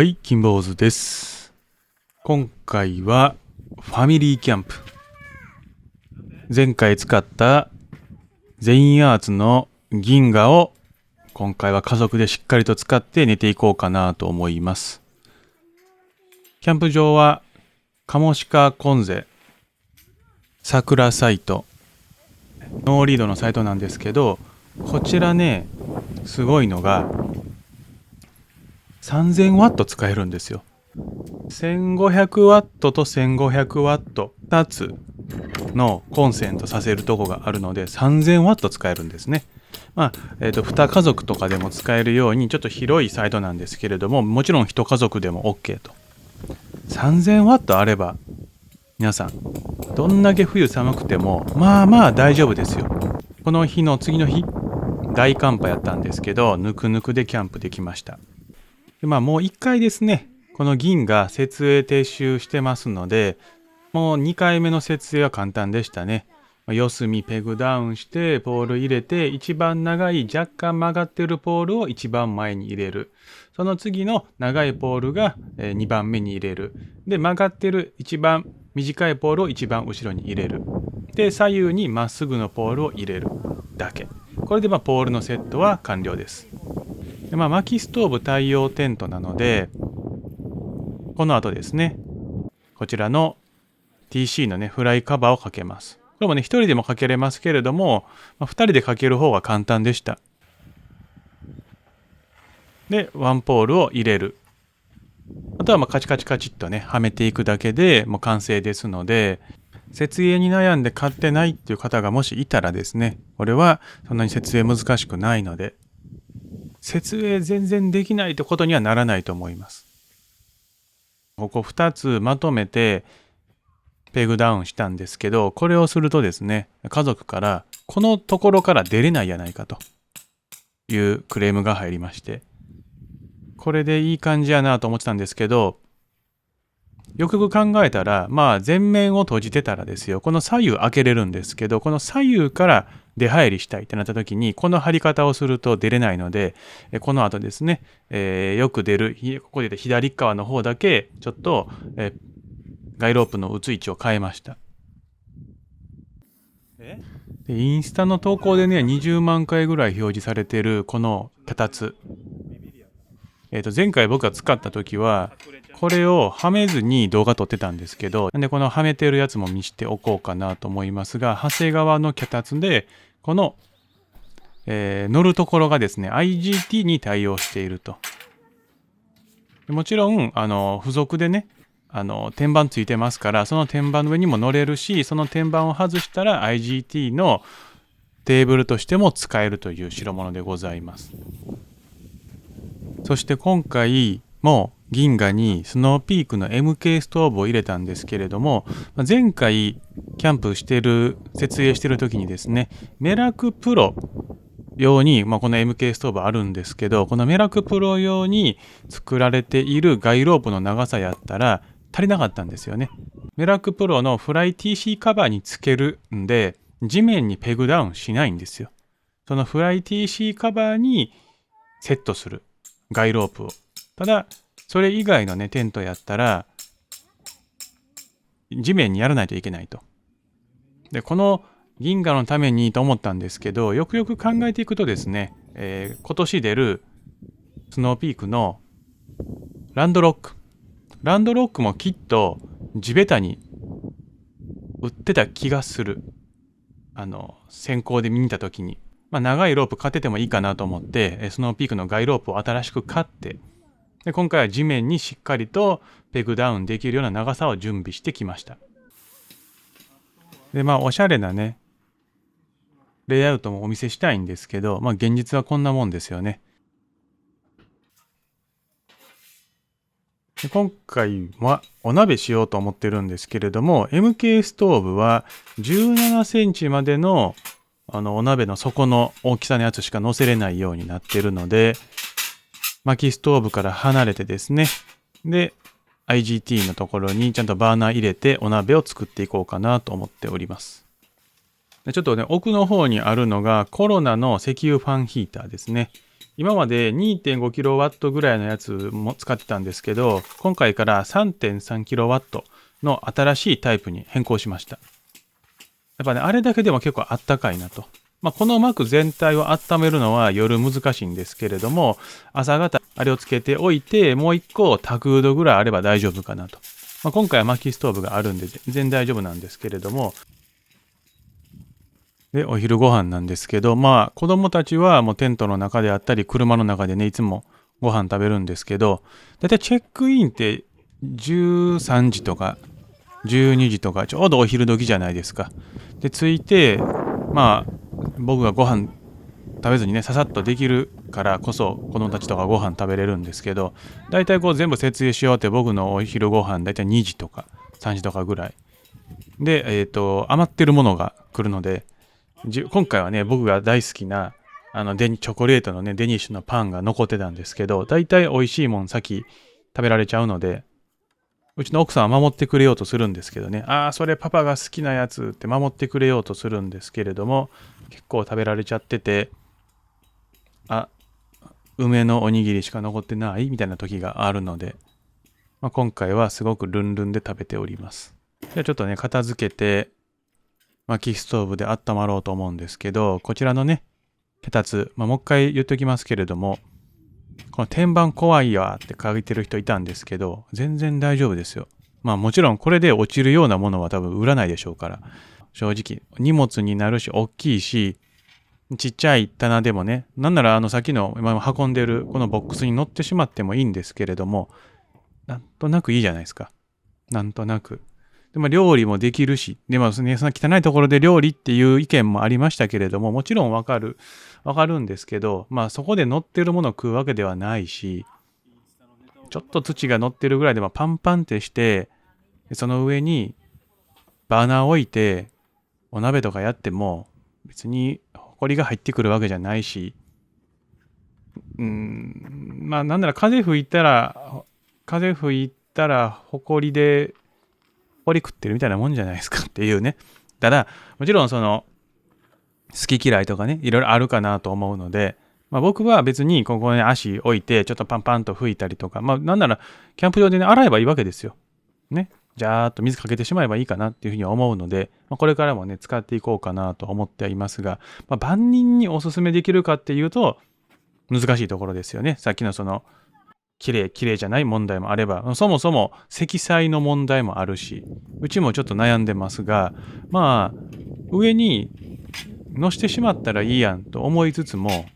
はい、金坊主です。今回はファミリーキャンプ。前回使ったゼインアーツの銀河を今回は家族でしっかりと使って寝ていこうかなと思います。キャンプ場はカモシカコンゼ桜サイトノーリードのサイトなんですけど、こちらね、すごいのが3000ワット使えるんですよ。1500ワットと1500ワット2つのコンセントさせるとこがあるので3000ワット使えるんですね。2家族とかでも使えるようにちょっと広いサイトなんですけれども、もちろん1家族でも OK と。3000ワットあれば皆さんどんだけ冬寒くてもまあ大丈夫ですよ。この日の次の日大寒波やったんですけど、ぬくぬくでキャンプできました。でもう1回ですね、この銀が設営撤収してますので、もう2回目の設営は簡単でしたね。四隅ペグダウンしてポール入れて、一番長い若干曲がってるポールを一番前に入れる。その次の長いポールが2番目に入れる。で、曲がってる一番短いポールを一番後ろに入れる。で、左右にまっすぐのポールを入れるだけ。これでポールのセットは完了です。で、薪ストーブ対応テントなので、この後ですね、こちらの TC のね、フライカバーをかけます。これもね、1人でもかけれますけれども、2人でかける方が簡単でした。で、ワンポールを入れる。あとはカチカチカチっとね、はめていくだけでもう完成ですので、設営に悩んで買ってないっていう方がもしいたらですね、これはそんなに設営難しくないので、設営全然できないってことにはならないと思います。ここ2つまとめてペグダウンしたんですけど、これをするとですね、家族からこのところから出れないやないかというクレームが入りまして、これでいい感じやなと思ってたんですけど、よくよく考えたら、前面を閉じてたらですよ、この左右開けれるんですけど、この左右から出入りしたいってなった時に、この張り方をすると出れないので、この後ですね、よく出る、ここで左側の方だけ、ちょっと、ガイロープの打つ位置を変えました。でインスタの投稿でね、20万回ぐらい表示されてるこの脚立。前回僕が使った時は、これをはめずに動画撮ってたんですけど、なんでこのはめてるやつも見せておこうかなと思いますが、長谷川の脚立で、この、乗るところがですね、IGT に対応していると。もちろん、付属でね、天板ついてますから、その天板の上にも乗れるし、その天板を外したら IGT のテーブルとしても使えるという代物でございます。そして今回も銀河にスノーピークの MK ストーブを入れたんですけれども、前回キャンプしてる設営してる時にですね、メラクプロ用に、この MK ストーブあるんですけど、このメラクプロ用に作られているガイロープの長さやったら足りなかったんですよね。メラクプロのフライ TC カバーにつけるんで、地面にペグダウンしないんですよ。そのフライ TC カバーにセットするガイロープを。ただ、それ以外のね、テントやったら、地面にやらないといけないと。で、この銀河のためにと思ったんですけど、よくよく考えていくとですね、今年出るスノーピークのランドロック。ランドロックもきっと地べたに売ってた気がする。先行で見に行った時に。長いロープ買っててもいいかなと思って、スノーピークのガイロープを新しく買って、で今回は地面にしっかりとペグダウンできるような長さを準備してきました。で、おしゃれなね、レイアウトもお見せしたいんですけど、現実はこんなもんですよね。で今回はお鍋しようと思ってるんですけれども、MK ストーブは17センチまでのお鍋の底の大きさのやつしか乗せれないようになってるので、薪ストーブから離れてですね、で IGT のところにちゃんとバーナー入れてお鍋を作っていこうかなと思っております。ちょっとね、奥の方にあるのがコロナの石油ファンヒーターですね。今まで 2.5kW ぐらいのやつも使ってたんですけど、今回から 3.3kW の新しいタイプに変更しました。やっぱね、あれだけでも結構あったかいなと。この膜全体を温めるのは夜難しいんですけれども、朝方あれをつけておいて、もう一個多空度ぐらいあれば大丈夫かなと。今回は薪ストーブがあるんで全然大丈夫なんですけれども、で、お昼ご飯なんですけど、子供たちはもうテントの中であったり、車の中でね、いつもご飯食べるんですけど、だいたいチェックインって13時とか12時とか、ちょうどお昼時じゃないですか。で、着いて、僕がご飯食べずにね、ささっとできるからこそ、子供たちとかご飯食べれるんですけど、だいたいこう全部設営しようって僕のお昼ご飯、だいたい2時とか3時とかぐらい。で、余ってるものが来るので、今回はね、僕が大好きな、チョコレートのね、デニッシュのパンが残ってたんですけど、だいたい美味しいもん先食べられちゃうので、うちの奥さんは守ってくれようとするんですけどね、それパパが好きなやつって守ってくれようとするんですけれども、結構食べられちゃってて、梅のおにぎりしか残ってないみたいな時があるので、今回はすごくルンルンで食べております。じゃあちょっとね、片付けて、薪ストーブで温まろうと思うんですけど、こちらのね、脚立、もう一回言っておきますけれども、この天板怖いわって書いてる人いたんですけど、全然大丈夫ですよ。もちろんこれで落ちるようなものは多分売らないでしょうから、正直荷物になるし、大きいし、ちっちゃい棚でもね、なんならさっきの今運んでるこのボックスに乗ってしまってもいいんですけれども、なんとなくいいじゃないですか。なんとなく。で料理もできるし、でね、そんな汚いところで料理っていう意見もありましたけれども、もちろんわかるんですけど、そこで乗ってるものを食うわけではないし、ちょっと土が乗ってるぐらいでパンパンってして、その上にバーナー置いて、お鍋とかやっても、別に埃が入ってくるわけじゃないし、なんなら風吹いたら、埃で、掘り食ってるみたいなもんじゃないですかっていうね。ただ、もちろん好き嫌いとかね、いろいろあるかなと思うので、僕は別にここに足置いて、ちょっとパンパンと拭いたりとか、なんならキャンプ場でね、洗えばいいわけですよ。ね。じゃーっと水かけてしまえばいいかなっていうふうに思うので、これからもね、使っていこうかなと思ってはいますが、万人におすすめできるかっていうと、難しいところですよね。さっきの綺麗じゃない問題もあれば、そもそも積載の問題もあるし、うちもちょっと悩んでますが、上に乗してしまったらいいやんと思いつつも、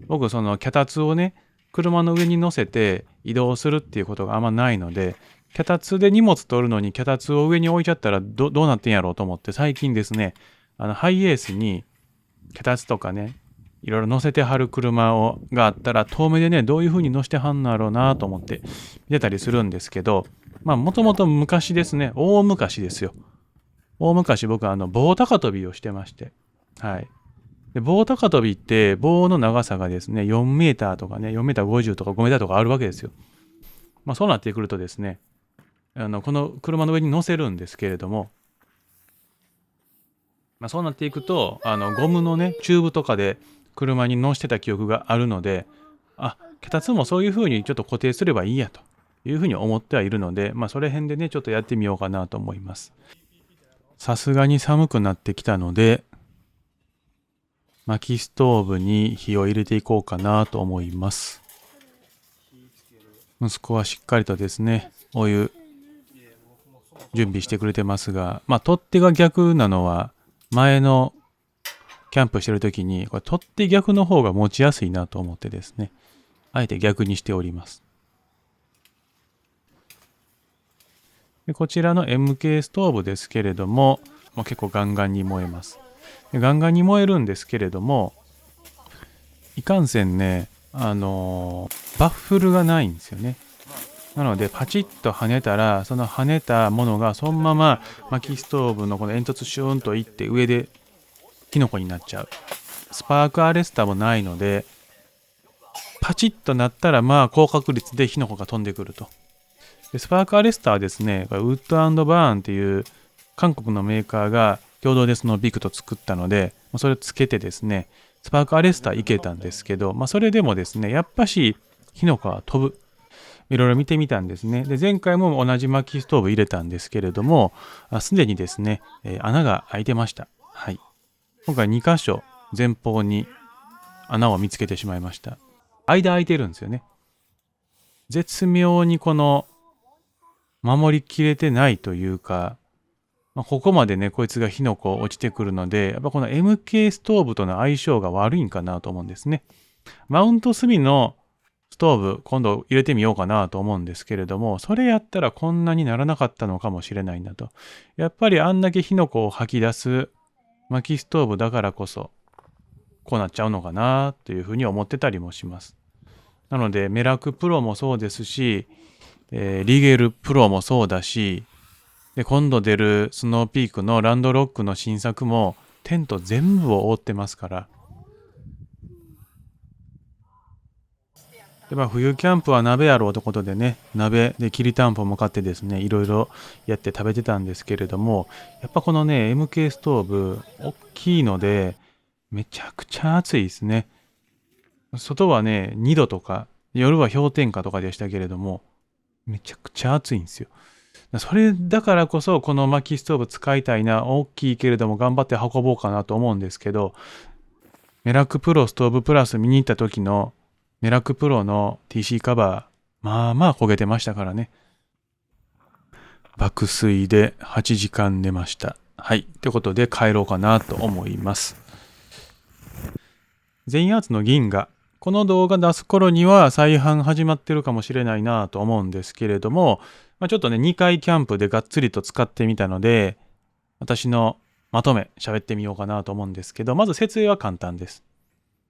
僕脚立をね、車の上に乗せて移動するっていうことがあんまないので、脚立で荷物取るのに脚立を上に置いちゃったらどうなってんやろうと思って、最近ですね、ハイエースに脚立とかね、いろいろ乗せてはる車があったら、遠目でね、どういう風に乗せてはんのやろうなと思って見てたりするんですけど、もともと昔ですね、大昔ですよ。大昔僕は棒高跳びをしてまして、はい。で棒高跳びって棒の長さがですね、4メーターとかね、4メーター50とか5メーターとかあるわけですよ。そうなってくるとですね、この車の上に乗せるんですけれども、そうなっていくと、ゴムのね、チューブとかで車に乗してた記憶があるので、脚立もそういう風にちょっと固定すればいいやという風に思ってはいるので、それ辺でね、ちょっとやってみようかなと思います。さすがに寒くなってきたので、薪ストーブに火を入れていこうかなと思います。息子はしっかりとですね、お湯準備してくれてますが、取っ手が逆なのは前のキャンプしてる時にこれ取っ手逆の方が持ちやすいなと思ってですね、あえて逆にしております。でこちらの MK ストーブですけれども、結構ガンガンに燃えます。ガンガンに燃えるんですけれども、いかんせんね、バッフルがないんですよね。なのでパチッと跳ねたら、その跳ねたものがそのまま薪ストーブのこの煙突シューンといって上でキノコになっちゃう。スパークアレスタもないので、パチッとなったら高確率で火の粉が飛んでくると。でスパークアレスタはですね、ウッド&バーンっていう韓国のメーカーが共同でそのビクと作ったので、それをつけてですね、スパークアレスターいけたんですけど、それでもですね、やっぱし火の粉は飛ぶ。いろいろ見てみたんですね。で、前回も同じ薪ストーブ入れたんですけれども、すでにですね、穴が開いてました。はい。今回2箇所前方に穴を見つけてしまいました。間開いてるんですよね。絶妙にこの守りきれてないというか、ここまでね、こいつが火の粉落ちてくるので、やっぱこの MK ストーブとの相性が悪いんかなと思うんですね。マウント3のストーブ、今度入れてみようかなと思うんですけれども、それやったらこんなにならなかったのかもしれないなと。やっぱりあんだけ火の粉を吐き出す薪ストーブだからこそ、こうなっちゃうのかなというふうに思ってたりもします。なので、メラクプロもそうですし、リゲルプロもそうだし、で今度出るスノーピークのランドロックの新作もテント全部を覆ってますから。で冬キャンプは鍋やろうということでね、鍋できりたんぽも買ってですね、いろいろやって食べてたんですけれども、やっぱこのね、MK ストーブ、大きいので、めちゃくちゃ暑いですね。外はね、2度とか、夜は氷点下とかでしたけれども、めちゃくちゃ暑いんですよ。それだからこそ、この薪ストーブ使いたいな、大きいけれども頑張って運ぼうかなと思うんですけど、メラクプロストーブプラス見に行った時のメラクプロの TC カバー、まあまあ焦げてましたからね。爆睡で8時間寝ました。はい。ということで帰ろうかなと思います。全員アーツの銀河。この動画出す頃には再販始まってるかもしれないなと思うんですけれども、ちょっとね、2回キャンプでがっつりと使ってみたので、私のまとめ喋ってみようかなと思うんですけど、まず設営は簡単です。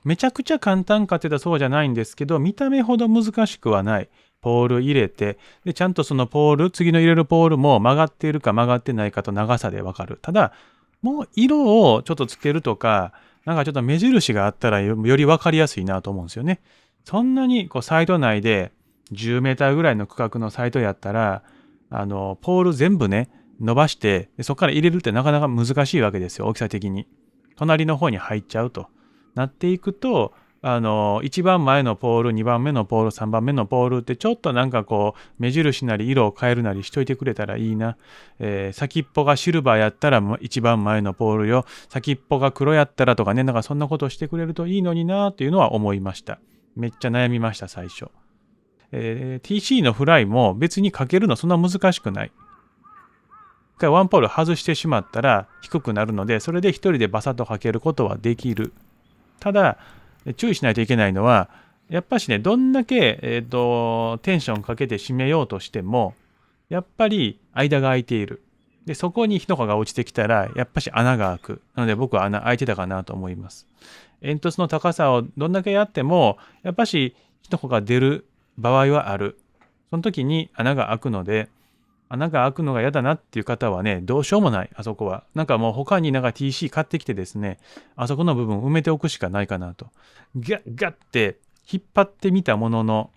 めちゃくちゃ簡単かって言ったらそうじゃないんですけど、見た目ほど難しくはない。ポール入れて、で、ちゃんとそのポール、次の入れるポールも曲がっているか曲がってないかと長さでわかる。ただ、もう色をちょっとつけるとか、なんかちょっと目印があったらよりわかりやすいなと思うんですよね。そんなにこうサイト内で10メーターぐらいの区画のサイトやったら、ポール全部ね、伸ばして、そこから入れるってなかなか難しいわけですよ、大きさ的に。隣の方に入っちゃうと。なっていくと、1番前のポール、2番目のポール、3番目のポールってちょっとなんかこう目印なり色を変えるなりしといてくれたらいいな。先っぽがシルバーやったら1番前のポールよ。先っぽが黒やったらとかね、なんかそんなことしてくれるといいのになっていうのは思いました。めっちゃ悩みました、最初。TC のフライも別にかけるのそんな難しくない。一回ワンポール外してしまったら低くなるので、それで一人でバサッとかけることはできる。ただ、注意しないといけないのは、やっぱしね、どんだけ、テンションかけて締めようとしても、やっぱり間が空いている。で、そこに火の粉が落ちてきたら、やっぱし穴が開く。なので僕は穴開いてたかなと思います。煙突の高さをどんだけやっても、やっぱし火の粉が出る場合はある。その時に穴が開くので、穴が開くのが嫌だなっていう方はね、どうしようもない、あそこは。なんかもう他になんか TC 買ってきてですね、あそこの部分埋めておくしかないかなと。ガッガッって引っ張ってみたものの、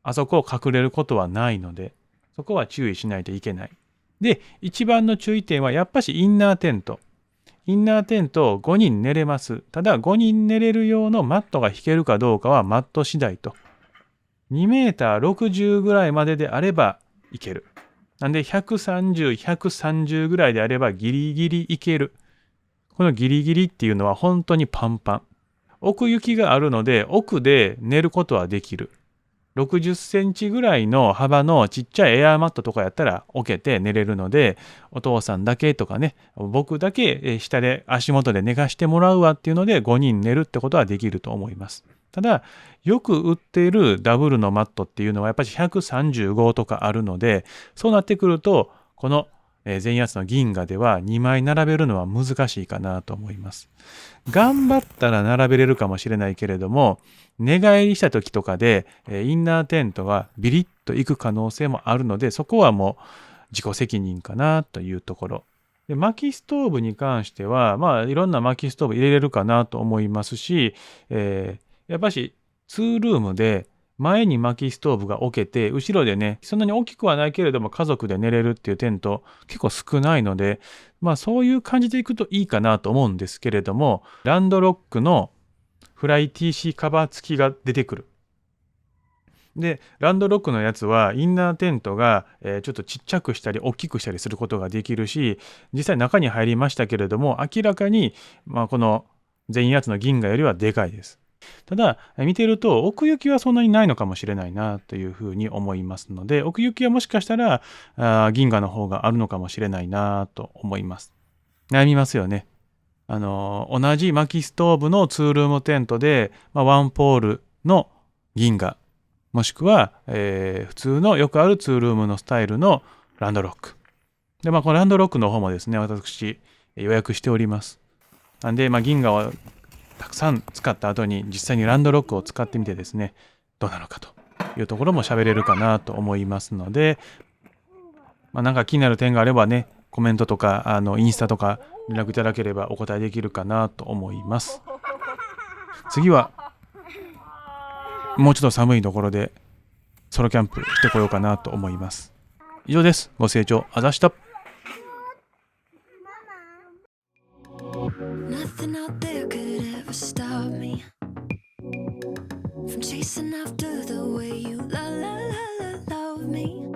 あそこを隠れることはないので、そこは注意しないといけない。で、一番の注意点はやっぱしインナーテント。インナーテント5人寝れます。ただ5人寝れる用のマットが引けるかどうかはマット次第と。2メーター60ぐらいまでであればいける。なんで130、130ぐらいであればギリギリいける。このギリギリっていうのは本当にパンパン。奥行きがあるので奥で寝ることはできる。60センチぐらいの幅のちっちゃいエアーマットとかやったら置けて寝れるので、お父さんだけとかね、僕だけ下で足元で寝かしてもらうわっていうので5人寝るってことはできると思います。ただ、よく売っているダブルのマットっていうのはやっぱり135とかあるので、そうなってくると、この全圧の銀河では2枚並べるのは難しいかなと思います。頑張ったら並べれるかもしれないけれども、寝返りした時とかでインナーテントがビリッといく可能性もあるので、そこはもう自己責任かなというところ。で、薪ストーブに関しては、いろんな薪ストーブ入れれるかなと思いますし、やっぱし2ルームで前に薪ストーブが置けて、後ろでね、そんなに大きくはないけれども家族で寝れるっていうテント結構少ないので、そういう感じでいくといいかなと思うんですけれども、ランドロックのフライ TC カバー付きが出てくる。で、ランドロックのやつはインナーテントが、ちょっとちっちゃくしたり大きくしたりすることができるし、実際中に入りましたけれども、明らかに、この全圧の銀河よりはでかいです。ただ、見てると奥行きはそんなにないのかもしれないなというふうに思いますので、奥行きはもしかしたら銀河の方があるのかもしれないなと思います。悩みますよね。同じ薪ストーブのツールームテントで、ワンポールの銀河、もしくは、普通のよくあるツールームのスタイルのランドロック。で、このランドロックの方もですね、私予約しております。なんで、銀河をたくさん使った後に実際にランドロックを使ってみてですね、どうなのかというところも喋れるかなと思いますので、なんか気になる点があればね、コメントとか、インスタとか連絡いただければお答えできるかなと思います。次は、もうちょっと寒いところでソロキャンプしてこようかなと思います。以上です。ご清聴あざした。Nothing out there could ever stop me from chasing after the way you love me.